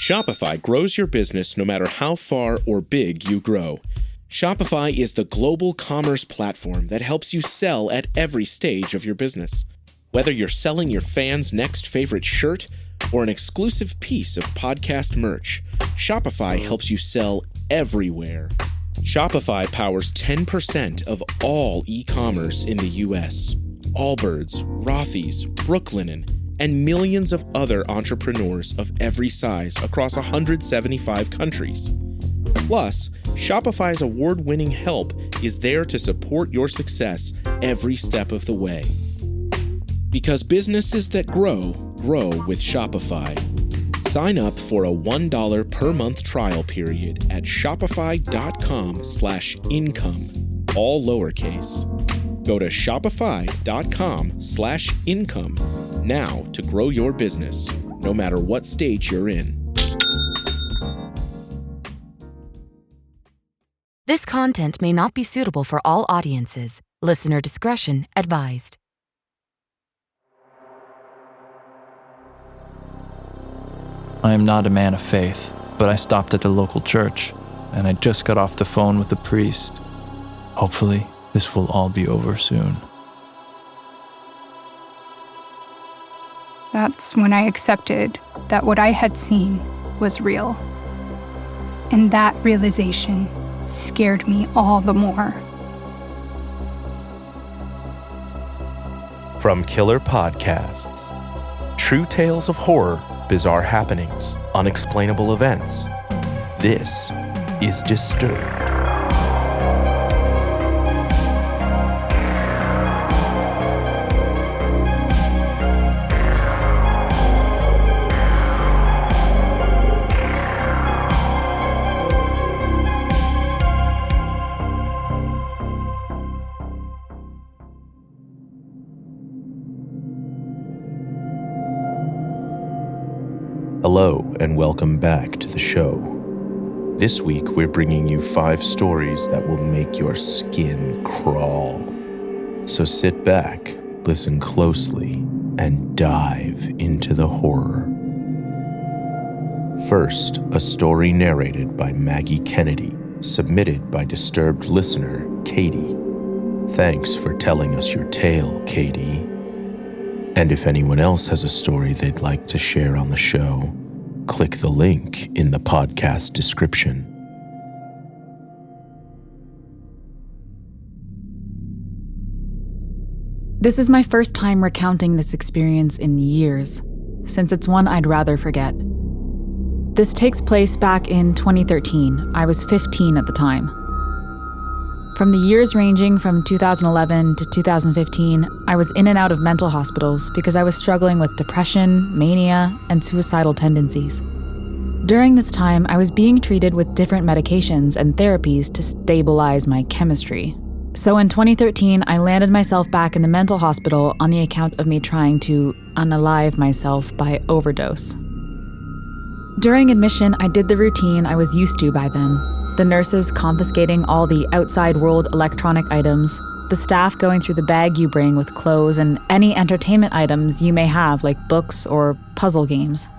Shopify grows your business no matter how far or big you grow. Shopify is the global commerce platform that helps you sell at every stage of your business. Whether you're selling your fans' next favorite shirt or an exclusive piece of podcast merch, Shopify helps you sell everywhere. Shopify powers 10% of all e-commerce in the US. Allbirds, Rothy's, Brooklinen, and millions of other entrepreneurs of every size across 175 countries. Plus, Shopify's award-winning help is there to support your success every step of the way. Because businesses that grow, grow with Shopify. Sign up for a $1 per month trial period at shopify.com/income, all lowercase. Go to shopify.com/income now to grow your business, no matter what stage you're in. This content may not be suitable for all audiences. Listener discretion advised. I am not a man of faith, but I stopped at the local church, and I just got off the phone with the priest. Hopefully, this will all be over soon. That's when I accepted that what I had seen was real. And that realization scared me all the more. From Killer Podcasts, true tales of horror, bizarre happenings, unexplainable events. This is Disturbed. Hello, and welcome back to the show. This week, we're bringing you 5 stories that will make your skin crawl. So sit back, listen closely, and dive into the horror. First, a story narrated by Maggie Kennedy, submitted by Disturbed listener Katie. Thanks for telling us your tale, Katie. And if anyone else has a story they'd like to share on the show, click the link in the podcast description. This is my first time recounting this experience in years, since it's one I'd rather forget. This takes place back in 2013. I was 15 at the time. From the years ranging from 2011 to 2015, I was in and out of mental hospitals because I was struggling with depression, mania, and suicidal tendencies. During this time, I was being treated with different medications and therapies to stabilize my chemistry. So in 2013, I landed myself back in the mental hospital on the account of me trying to unalive myself by overdose. During admission, I did the routine I was used to by then. The nurses confiscating all the outside world electronic items, the staff going through the bag you bring with clothes and any entertainment items you may have, like books or puzzle games.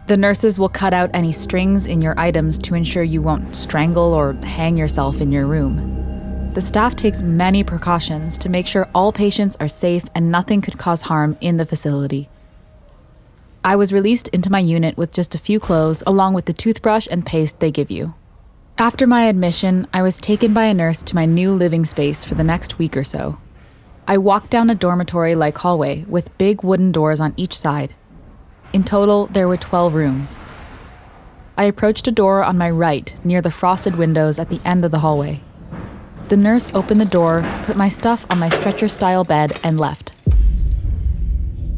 The nurses will cut out any strings in your items to ensure you won't strangle or hang yourself in your room. The staff takes many precautions to make sure all patients are safe and nothing could cause harm in the facility. I was released into my unit with just a few clothes along with the toothbrush and paste they give you. After my admission, I was taken by a nurse to my new living space for the next week or so. I walked down a dormitory-like hallway with big wooden doors on each side. In total, there were 12 rooms. I approached a door on my right near the frosted windows at the end of the hallway. The nurse opened the door, put my stuff on my stretcher-style bed, and left.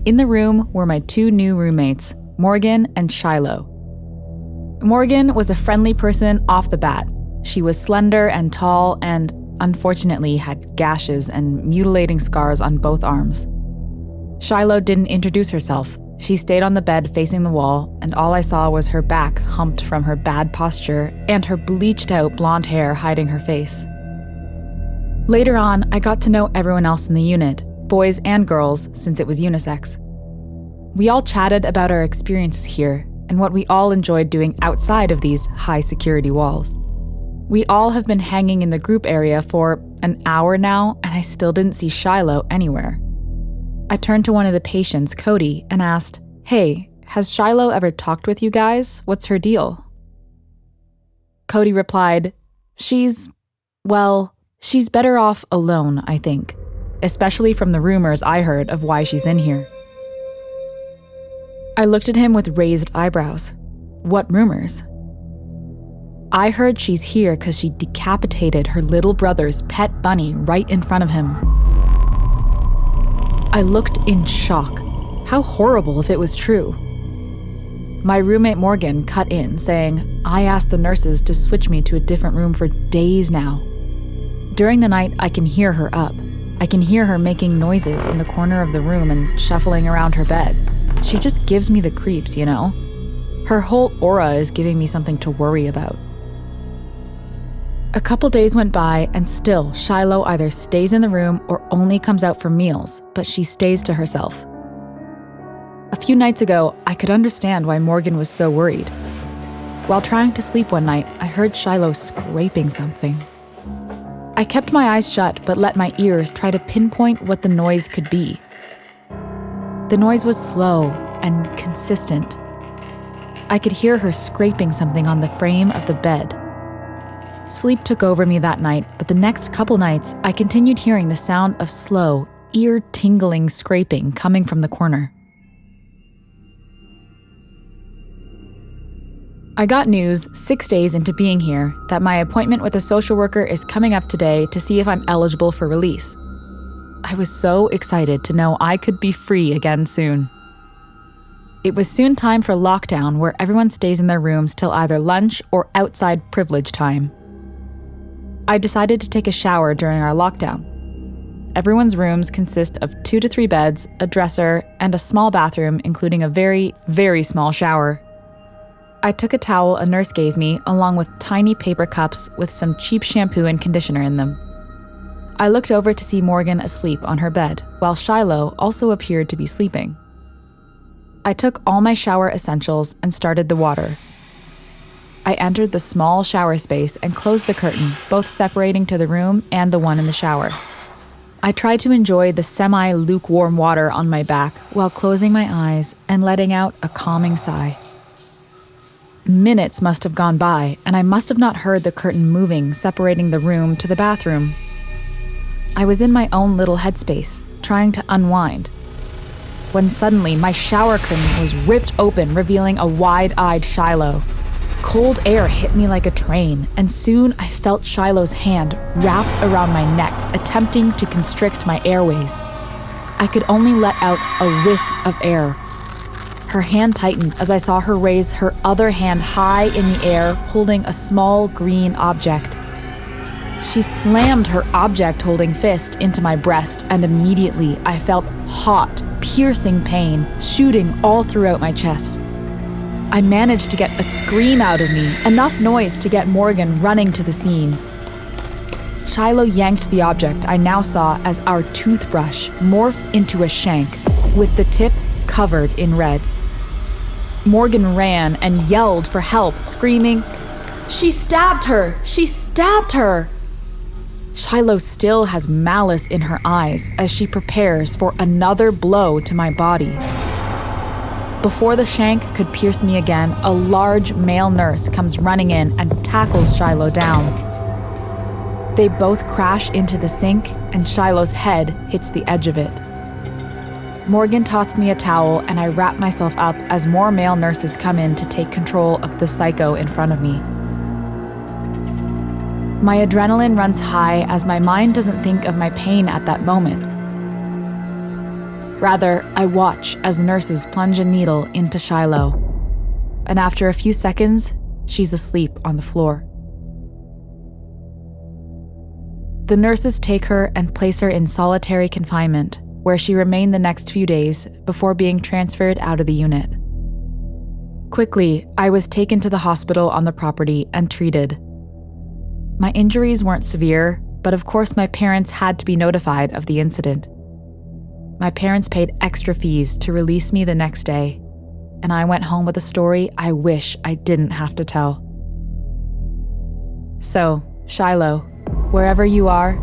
In the room were my 2 new roommates, Morgan and Shiloh. Morgan was a friendly person off the bat. She was slender and tall and, unfortunately, had gashes and mutilating scars on both arms. Shiloh didn't introduce herself. She stayed on the bed facing the wall, and all I saw was her back humped from her bad posture and her bleached-out blonde hair hiding her face. Later on, I got to know everyone else in the unit, boys and girls, since it was unisex. We all chatted about our experiences here, and what we all enjoyed doing outside of these high-security walls. We all have been hanging in the group area for an hour now, and I still didn't see Shiloh anywhere. I turned to one of the patients, Cody, and asked, "Hey, has Shiloh ever talked with you guys? What's her deal?" Cody replied, She's better off alone, I think, especially from the rumors I heard of why she's in here." I looked at him with raised eyebrows. What rumors? "I heard she's here because she decapitated her little brother's pet bunny right in front of him." I looked in shock. How horrible if it was true. My roommate Morgan cut in, saying, "I asked the nurses to switch me to a different room for days now. During the night, I can hear her up. I can hear her making noises in the corner of the room and shuffling around her bed. She just gives me the creeps, you know? Her whole aura is giving me something to worry about." A couple days went by, and still Shiloh either stays in the room or only comes out for meals, but she stays to herself. A few nights ago, I could understand why Morgan was so worried. While trying to sleep one night, I heard Shiloh scraping something. I kept my eyes shut, but let my ears try to pinpoint what the noise could be. The noise was slow and consistent. I could hear her scraping something on the frame of the bed. Sleep took over me that night, but the next couple nights, I continued hearing the sound of slow, ear-tingling scraping coming from the corner. I got news 6 days into being here that my appointment with a social worker is coming up today to see if I'm eligible for release. I was so excited to know I could be free again soon. It was soon time for lockdown, where everyone stays in their rooms till either lunch or outside privilege time. I decided to take a shower during our lockdown. Everyone's rooms consist of 2 to 3 beds, a dresser, and a small bathroom, including a very, very small shower. I took a towel a nurse gave me, along with tiny paper cups with some cheap shampoo and conditioner in them. I looked over to see Morgan asleep on her bed, while Shiloh also appeared to be sleeping. I took all my shower essentials and started the water. I entered the small shower space and closed the curtain, both separating to the room and the one in the shower. I tried to enjoy the semi-lukewarm water on my back while closing my eyes and letting out a calming sigh. Minutes must have gone by, and I must have not heard the curtain moving, separating the room to the bathroom. I was in my own little headspace, trying to unwind, when suddenly my shower curtain was ripped open, revealing a wide-eyed Shiloh. Cold air hit me like a train, and soon I felt Shiloh's hand wrapped around my neck, attempting to constrict my airways. I could only let out a wisp of air. Her hand tightened as I saw her raise her other hand high in the air, holding a small green object. She slammed her object-holding fist into my breast, and immediately I felt hot, piercing pain shooting all throughout my chest. I managed to get a scream out of me, enough noise to get Morgan running to the scene. Shiloh yanked the object I now saw as our toothbrush morph into a shank, with the tip covered in red. Morgan ran and yelled for help, screaming, "She stabbed her! She stabbed her!" Shiloh still has malice in her eyes as she prepares for another blow to my body. Before the shank could pierce me again, a large male nurse comes running in and tackles Shiloh down. They both crash into the sink, and Shiloh's head hits the edge of it. Morgan tossed me a towel, and I wrap myself up as more male nurses come in to take control of the psycho in front of me. My adrenaline runs high as my mind doesn't think of my pain at that moment. Rather, I watch as nurses plunge a needle into Shiloh, and after a few seconds, she's asleep on the floor. The nurses take her and place her in solitary confinement, where she remained the next few days before being transferred out of the unit. Quickly, I was taken to the hospital on the property and treated. My injuries weren't severe, but of course my parents had to be notified of the incident. My parents paid extra fees to release me the next day, and I went home with a story I wish I didn't have to tell. So, Shiloh, wherever you are,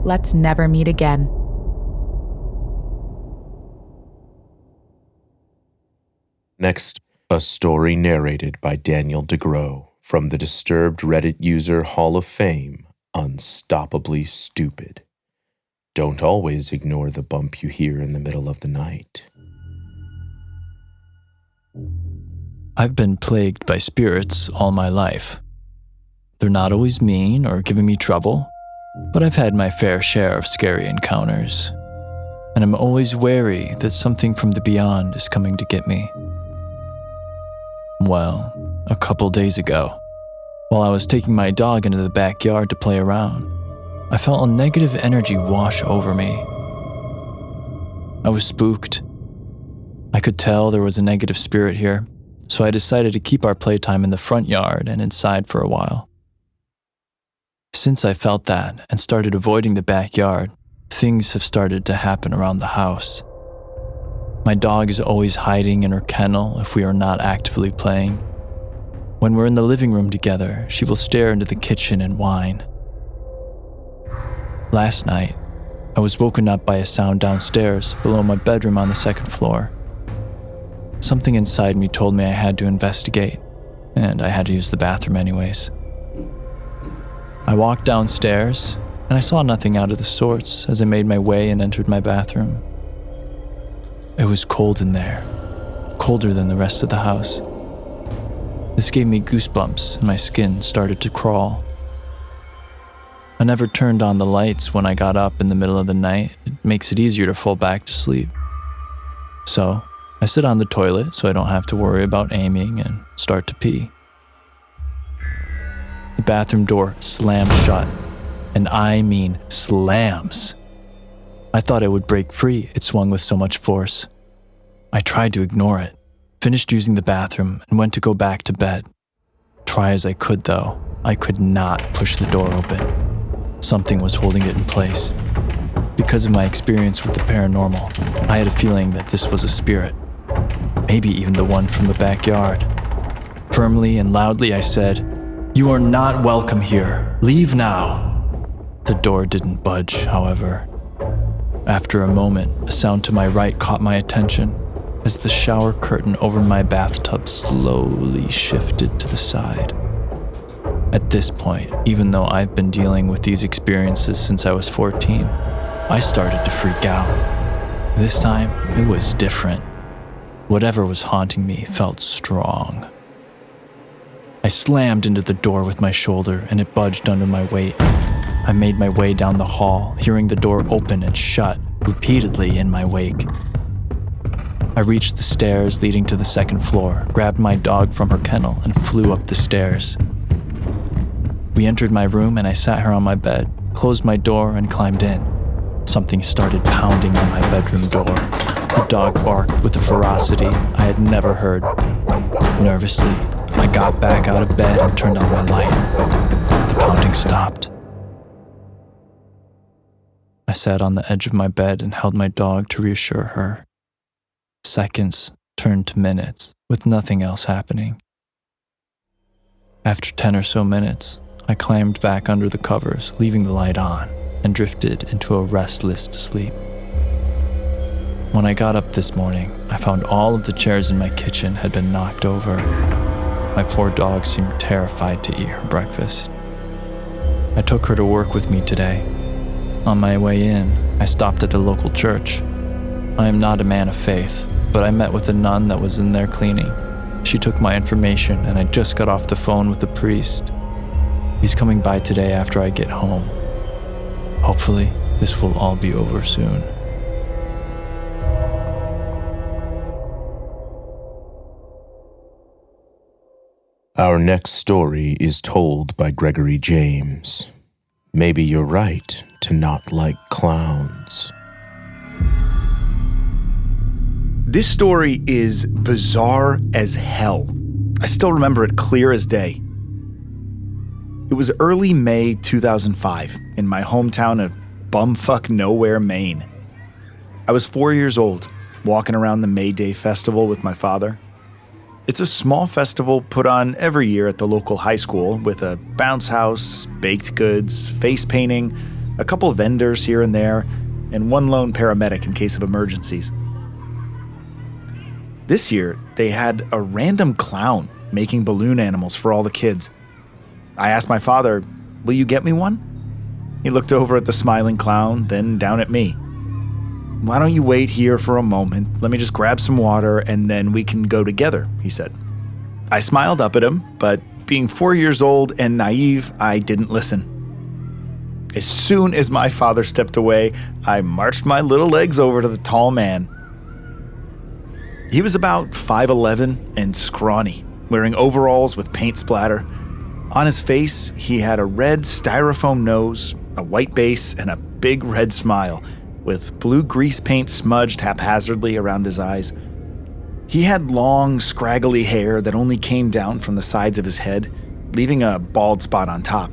let's never meet again. Next, a story narrated by Daniel DeGroh from the Disturbed Reddit user Hall of Fame, Unstoppably Stupid. Don't always ignore the bump you hear in the middle of the night. I've been plagued by spirits all my life. They're not always mean or giving me trouble, but I've had my fair share of scary encounters, and I'm always wary that something from the beyond is coming to get me. Well, a couple days ago, while I was taking my dog into the backyard to play around, I felt a negative energy wash over me. I was spooked. I could tell there was a negative spirit here, so I decided to keep our playtime in the front yard and inside for a while. Since I felt that and started avoiding the backyard, things have started to happen around the house. My dog is always hiding in her kennel if we are not actively playing. When we're in the living room together, she will stare into the kitchen and whine. Last night, I was woken up by a sound downstairs below my bedroom on the second floor. Something inside me told me I had to investigate, and I had to use the bathroom anyways. I walked downstairs, and I saw nothing out of the sorts as I made my way and entered my bathroom. It was cold in there, colder than the rest of the house. This gave me goosebumps, and my skin started to crawl. I never turned on the lights when I got up in the middle of the night. It makes it easier to fall back to sleep. So, I sit on the toilet so I don't have to worry about aiming and start to pee. The bathroom door slams shut, and I mean slams. I thought it would break free, it swung with so much force. I tried to ignore it, finished using the bathroom, and went to go back to bed. Try as I could though, I could not push the door open. Something was holding it in place. Because of my experience with the paranormal, I had a feeling that this was a spirit. Maybe even the one from the backyard. Firmly and loudly I said, "You are not welcome here. Leave now." The door didn't budge, however. After a moment, a sound to my right caught my attention as the shower curtain over my bathtub slowly shifted to the side. At this point, even though I've been dealing with these experiences since I was 14, I started to freak out. This time, it was different. Whatever was haunting me felt strong. I slammed into the door with my shoulder and it budged under my weight. I made my way down the hall, hearing the door open and shut repeatedly in my wake. I reached the stairs leading to the second floor, grabbed my dog from her kennel, and flew up the stairs. We entered my room and I sat her on my bed, closed my door, and climbed in. Something started pounding on my bedroom door. The dog barked with a ferocity I had never heard. Nervously, I got back out of bed and turned on my light. The pounding stopped. I sat on the edge of my bed and held my dog to reassure her. Seconds turned to minutes, with nothing else happening. After 10 or so minutes, I climbed back under the covers, leaving the light on, and drifted into a restless sleep. When I got up this morning, I found all of the chairs in my kitchen had been knocked over. My poor dog seemed terrified to eat her breakfast. I took her to work with me today. On my way in, I stopped at the local church. I am not a man of faith, but I met with a nun that was in there cleaning. She took my information and I just got off the phone with the priest. He's coming by today after I get home. Hopefully, this will all be over soon. Our next story is told by Gregory James. Maybe you're right to not like clowns. This story is bizarre as hell. I still remember it clear as day. It was early May 2005 in my hometown of bumfuck nowhere, Maine. I was 4 years old, walking around the May Day festival with my father. It's a small festival put on every year at the local high school with a bounce house, baked goods, face painting, a couple of vendors here and there, and one lone paramedic in case of emergencies. This year, they had a random clown making balloon animals for all the kids. I asked my father, "Will you get me one?" He looked over at the smiling clown, then down at me. "Why don't you wait here for a moment? Let me just grab some water and then we can go together," he said. I smiled up at him, but being 4 years old and naive, I didn't listen. As soon as my father stepped away, I marched my little legs over to the tall man. He was about 5'11" and scrawny, wearing overalls with paint splatter. On his face, he had a red styrofoam nose, a white base, and a big red smile, with blue grease paint smudged haphazardly around his eyes. He had long, scraggly hair that only came down from the sides of his head, leaving a bald spot on top.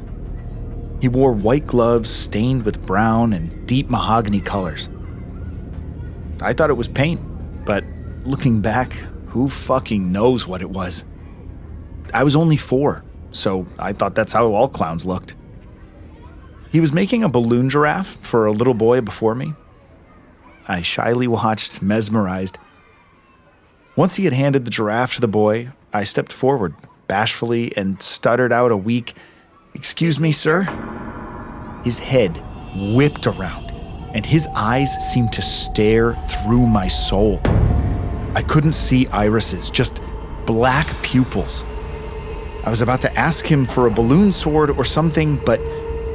He wore white gloves stained with brown and deep mahogany colors. I thought it was paint, but looking back, who fucking knows what it was? I was only 4, so I thought that's how all clowns looked. He was making a balloon giraffe for a little boy before me. I shyly watched, mesmerized. Once he had handed the giraffe to the boy, I stepped forward, bashfully, and stuttered out a weak, "Excuse me, sir?" His head whipped around, and his eyes seemed to stare through my soul. I couldn't see irises, just black pupils. I was about to ask him for a balloon sword or something, but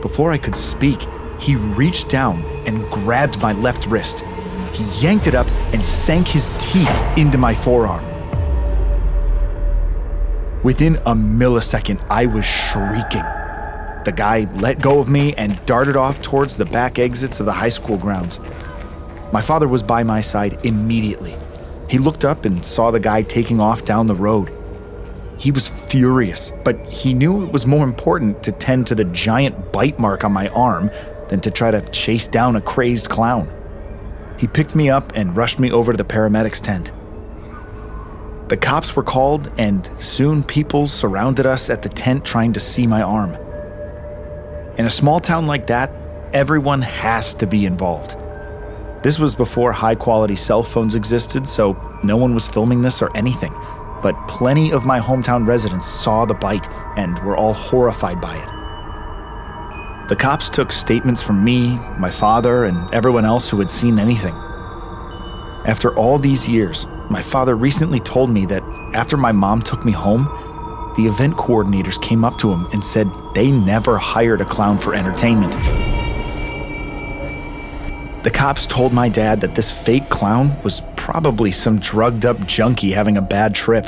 before I could speak, he reached down and grabbed my left wrist. He yanked it up and sank his teeth into my forearm. Within a millisecond, I was shrieking. The guy let go of me and darted off towards the back exits of the high school grounds. My father was by my side immediately. He looked up and saw the guy taking off down the road. He was furious, but he knew it was more important to tend to the giant bite mark on my arm than to try to chase down a crazed clown. He picked me up and rushed me over to the paramedics' tent. The cops were called, and soon people surrounded us at the tent trying to see my arm. In a small town like that, everyone has to be involved. This was before high-quality cell phones existed, so no one was filming this or anything. But plenty of my hometown residents saw the bite and were all horrified by it. The cops took statements from me, my father, and everyone else who had seen anything. After all these years, my father recently told me that after my mom took me home, the event coordinators came up to him and said they never hired a clown for entertainment. The cops told my dad that this fake clown was probably some drugged up junkie having a bad trip.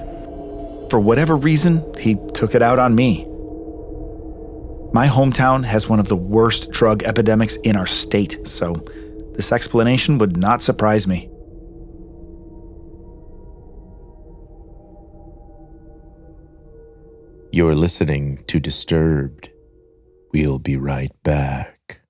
For whatever reason, he took it out on me. My hometown has one of the worst drug epidemics in our state, so this explanation would not surprise me. You're listening to Disturbed. We'll be right back.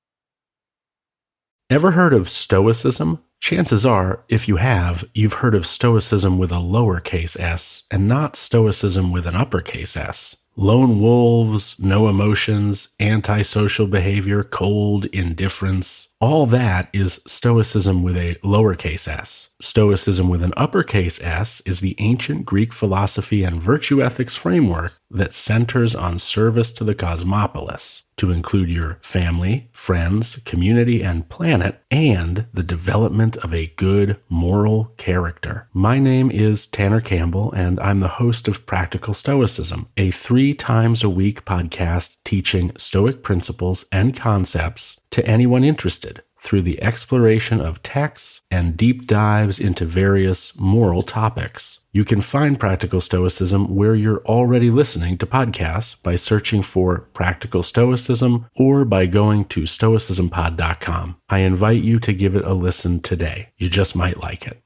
Ever heard of Stoicism? Chances are, if you have, you've heard of Stoicism with a lowercase s and not Stoicism with an uppercase S. Lone wolves, no emotions, antisocial behavior, cold indifference. All that is Stoicism with a lowercase s. Stoicism with an uppercase S is the ancient Greek philosophy and virtue ethics framework that centers on service to the cosmopolis, to include your family, friends, community, and planet, and the development of a good moral character. My name is Tanner Campbell, and I'm the host of Practical Stoicism, a 3 times a week podcast teaching Stoic principles and concepts to anyone interested through the exploration of texts and deep dives into various moral topics. You can find Practical Stoicism where you're already listening to podcasts by searching for Practical Stoicism or by going to stoicismpod.com. I invite you to give it a listen today. You just might like it.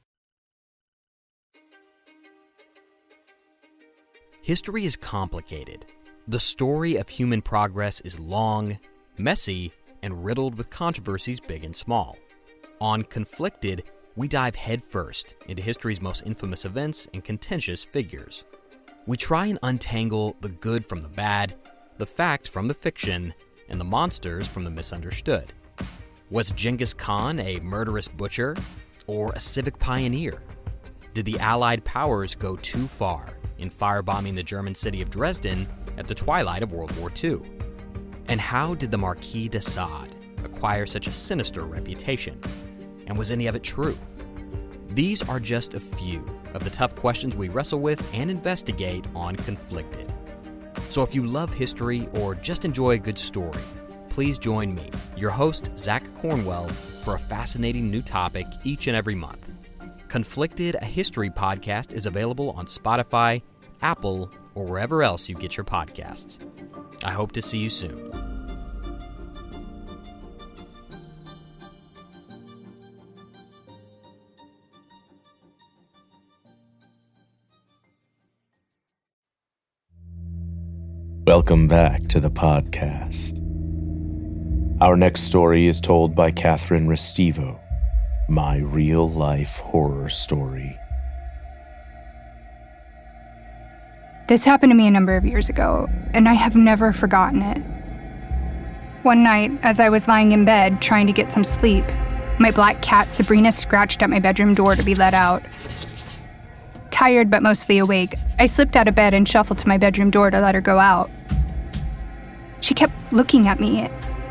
History is complicated. The story of human progress is long, messy, and riddled with controversies big and small. On Conflicted, we dive headfirst into history's most infamous events and contentious figures. We try and untangle the good from the bad, the fact from the fiction, and the monsters from the misunderstood. Was Genghis Khan a murderous butcher or a civic pioneer? Did the Allied powers go too far in firebombing the German city of Dresden at the twilight of World War II? And how did the Marquis de Sade acquire such a sinister reputation? And was any of it true? These are just a few of the tough questions we wrestle with and investigate on Conflicted. So if you love history or just enjoy a good story, please join me, your host, Zach Cornwell, for a fascinating new topic each and every month. Conflicted, a history podcast, is available on Spotify, Apple, or wherever else you get your podcasts. I hope to see you soon. Welcome back to the podcast. Our next story is told by Catherine Restivo, my real-life horror story. This happened to me a number of years ago, and I have never forgotten it. One night, as I was lying in bed trying to get some sleep, my black cat Sabrina scratched at my bedroom door to be let out. Tired but mostly awake, I slipped out of bed and shuffled to my bedroom door to let her go out. She kept looking at me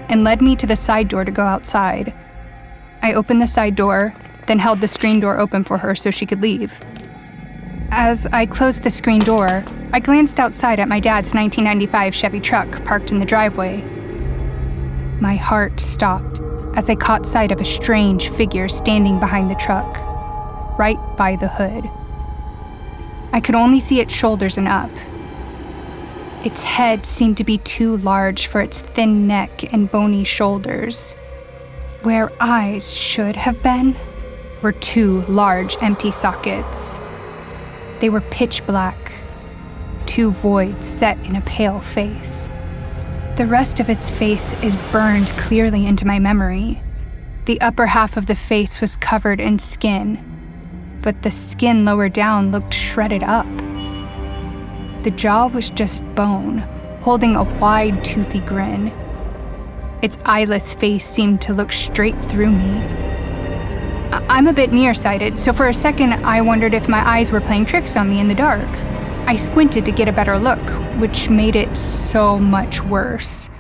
and led me to the side door to go outside. I opened the side door, then held the screen door open for her so she could leave. As I closed the screen door, I glanced outside at my dad's 1995 Chevy truck parked in the driveway. My heart stopped as I caught sight of a strange figure standing behind the truck, right by the hood. I could only see its shoulders and up. Its head seemed to be too large for its thin neck and bony shoulders. Where eyes should have been were two large empty sockets. They were pitch black, two voids set in a pale face. The rest of its face is burned clearly into my memory. The upper half of the face was covered in skin, but the skin lower down looked shredded up. The jaw was just bone, holding a wide, toothy grin. Its eyeless face seemed to look straight through me. I'm a bit nearsighted, so for a second I wondered if my eyes were playing tricks on me in the dark. I squinted to get a better look, which made it so much worse.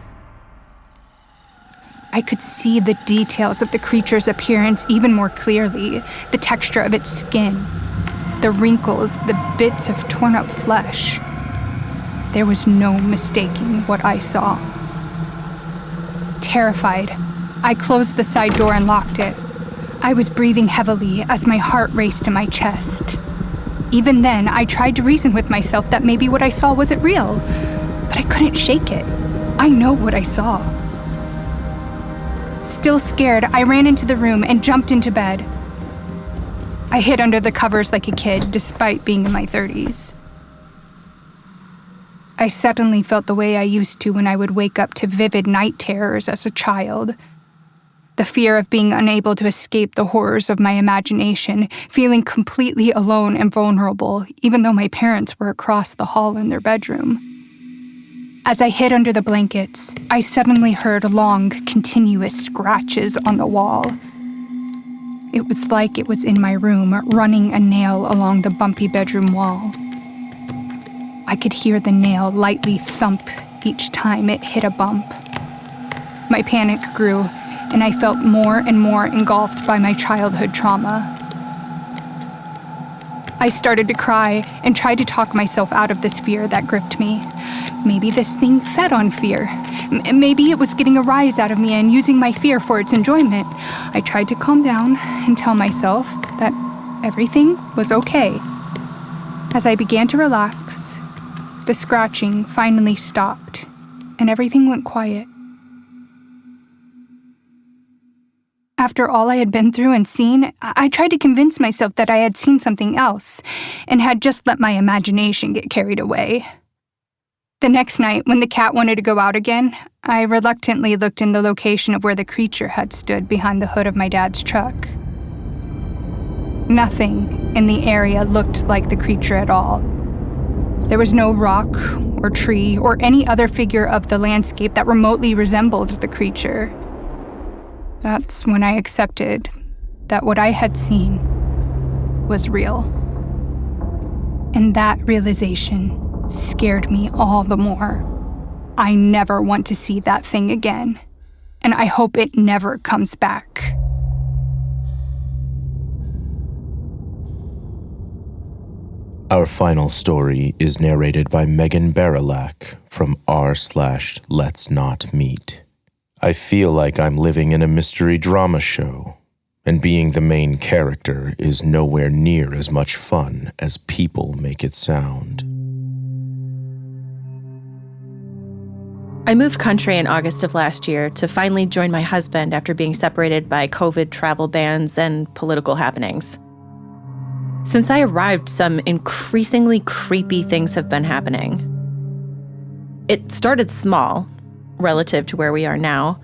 I could see the details of the creature's appearance even more clearly, the texture of its skin, the wrinkles, the bits of torn up flesh. There was no mistaking what I saw. Terrified, I closed the side door and locked it. I was breathing heavily as my heart raced to my chest. Even then, I tried to reason with myself that maybe what I saw wasn't real, but I couldn't shake it. I know what I saw. Still scared, I ran into the room and jumped into bed. I hid under the covers like a kid, despite being in my 30s. I suddenly felt the way I used to when I would wake up to vivid night terrors as a child. The fear of being unable to escape the horrors of my imagination, feeling completely alone and vulnerable, even though my parents were across the hall in their bedroom. As I hid under the blankets, I suddenly heard long, continuous scratches on the wall. It was like it was in my room, running a nail along the bumpy bedroom wall. I could hear the nail lightly thump each time it hit a bump. My panic grew, and I felt more and more engulfed by my childhood trauma. I started to cry and tried to talk myself out of this fear that gripped me. Maybe this thing fed on fear. Maybe it was getting a rise out of me and using my fear for its enjoyment. I tried to calm down and tell myself that everything was okay. As I began to relax, the scratching finally stopped, and everything went quiet. After all I had been through and seen, I tried to convince myself that I had seen something else and had just let my imagination get carried away. The next night, when the cat wanted to go out again, I reluctantly looked in the location of where the creature had stood behind the hood of my dad's truck. Nothing in the area looked like the creature at all. There was no rock or tree or any other figure of the landscape that remotely resembled the creature. That's when I accepted that what I had seen was real. And that realization scared me all the more. I never want to see that thing again, and I hope it never comes back. Our final story is narrated by Meghan Barylak from r/Let's Not Meet. I feel like I'm living in a mystery drama show, and being the main character is nowhere near as much fun as people make it sound. I moved country in August of last year to finally join my husband after being separated by COVID travel bans and political happenings. Since I arrived, some increasingly creepy things have been happening. It started small, relative to where we are now.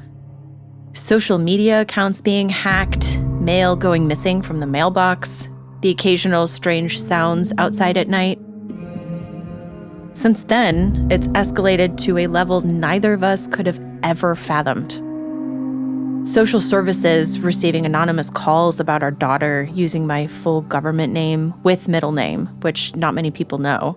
Social media accounts being hacked, mail going missing from the mailbox, the occasional strange sounds outside at night. Since then, it's escalated to a level neither of us could have ever fathomed. Social services receiving anonymous calls about our daughter using my full government name with middle name, which not many people know.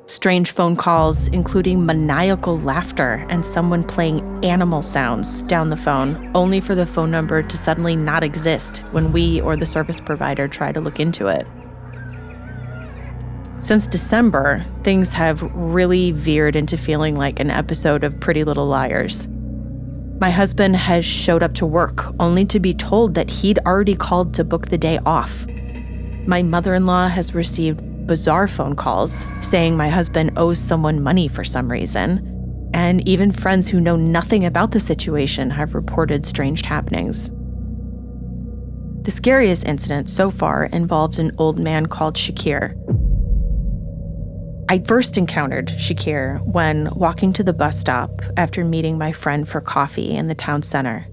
Strange phone calls, including maniacal laughter and someone playing animal sounds down the phone, only for the phone number to suddenly not exist when we or the service provider try to look into it. Since December, things have really veered into feeling like an episode of Pretty Little Liars. My husband has showed up to work only to be told that he'd already called to book the day off. My mother-in-law has received bizarre phone calls saying my husband owes someone money for some reason, and even friends who know nothing about the situation have reported strange happenings. The scariest incident so far involved an old man called Shakir. I first encountered Shakir when walking to the bus stop after meeting my friend for coffee in the town center.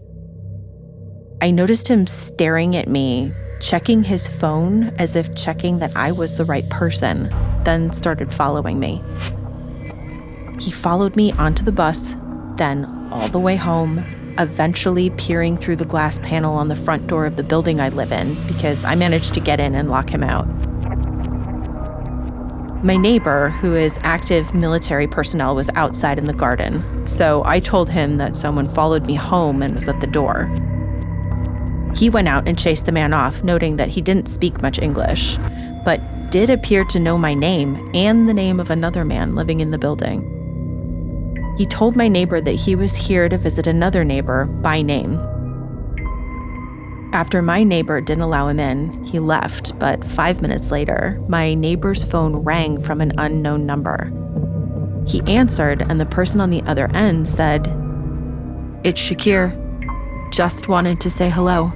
I noticed him staring at me, checking his phone as if checking that I was the right person, then started following me. He followed me onto the bus, then all the way home, eventually peering through the glass panel on the front door of the building I live in because I managed to get in and lock him out. My neighbor, who is active military personnel, was outside in the garden, so I told him that someone followed me home and was at the door. He went out and chased the man off, noting that he didn't speak much English, but did appear to know my name and the name of another man living in the building. He told my neighbor that he was here to visit another neighbor by name. After my neighbor didn't allow him in, he left, but 5 minutes later, my neighbor's phone rang from an unknown number. He answered, and the person on the other end said, "It's Shakir. Just wanted to say hello."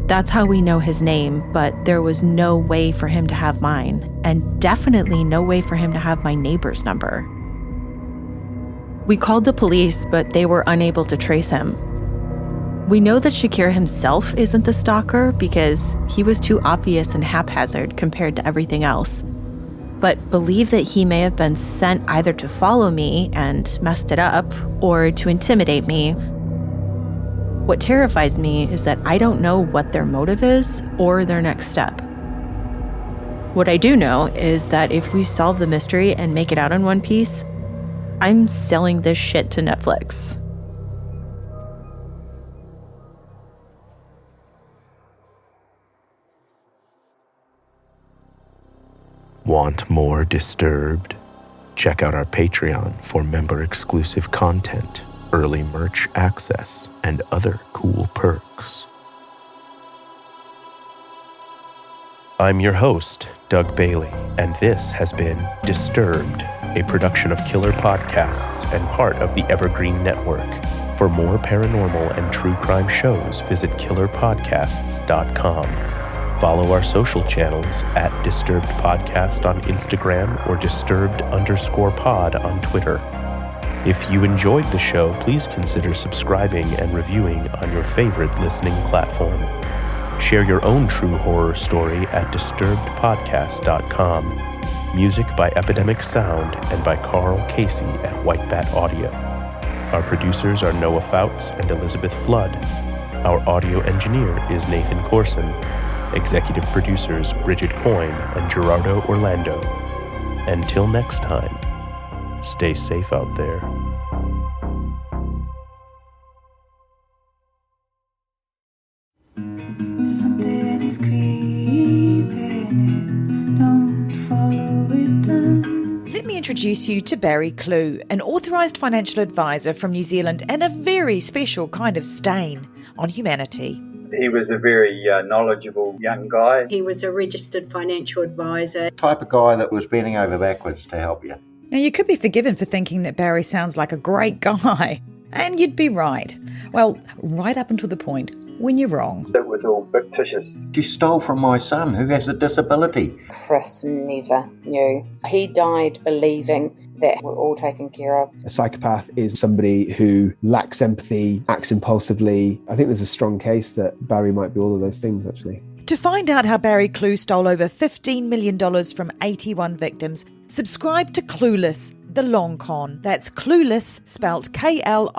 That's how we know his name, but there was no way for him to have mine, and definitely no way for him to have my neighbor's number. We called the police, but they were unable to trace him. We know that Shakir himself isn't the stalker because he was too obvious and haphazard compared to everything else, but believe that he may have been sent either to follow me and messed it up or to intimidate me. What terrifies me is that I don't know what their motive is or their next step. What I do know is that if we solve the mystery and make it out in one piece, I'm selling this shit to Netflix. Want more Disturbed? Check out our Patreon for member-exclusive content, early merch access, and other cool perks. I'm your host, Doug Bailey, and this has been Disturbed, a production of Killer Podcasts and part of the Evergreen Network. For more paranormal and true crime shows, visit killerpodcasts.com. Follow our social channels at Disturbed Podcast on Instagram or Disturbed_pod on Twitter. If you enjoyed the show, please consider subscribing and reviewing on your favorite listening platform. Share your own true horror story at disturbedpodcast.com. Music by Epidemic Sound and by Carl Casey at White Bat Audio. Our producers are Noah Fouts and Elizabeth Flood. Our audio engineer is Nathan Corson. Executive producers Bridget Coyne and Gerardo Orlando. Until next time, stay safe out there. Something is creeping, don't follow it down. Let me introduce you to Barry Clue, an authorised financial advisor from New Zealand and a very special kind of stain on humanity. He was a very knowledgeable young guy. He was a registered financial advisor. Type of guy that was bending over backwards to help you. Now, you could be forgiven for thinking that Barry sounds like a great guy, and you'd be right. Well, right up until the point when you're wrong. It was all fictitious. She stole from my son who has a disability. Chris never knew. He died believing that we're all taken care of. A psychopath is somebody who lacks empathy, acts impulsively. I think there's a strong case that Barry might be all of those things, actually. To find out how Barry Clue stole over $15 million from 81 victims, subscribe to Clueless, The Long Con. That's Clueless, spelt Klooghless.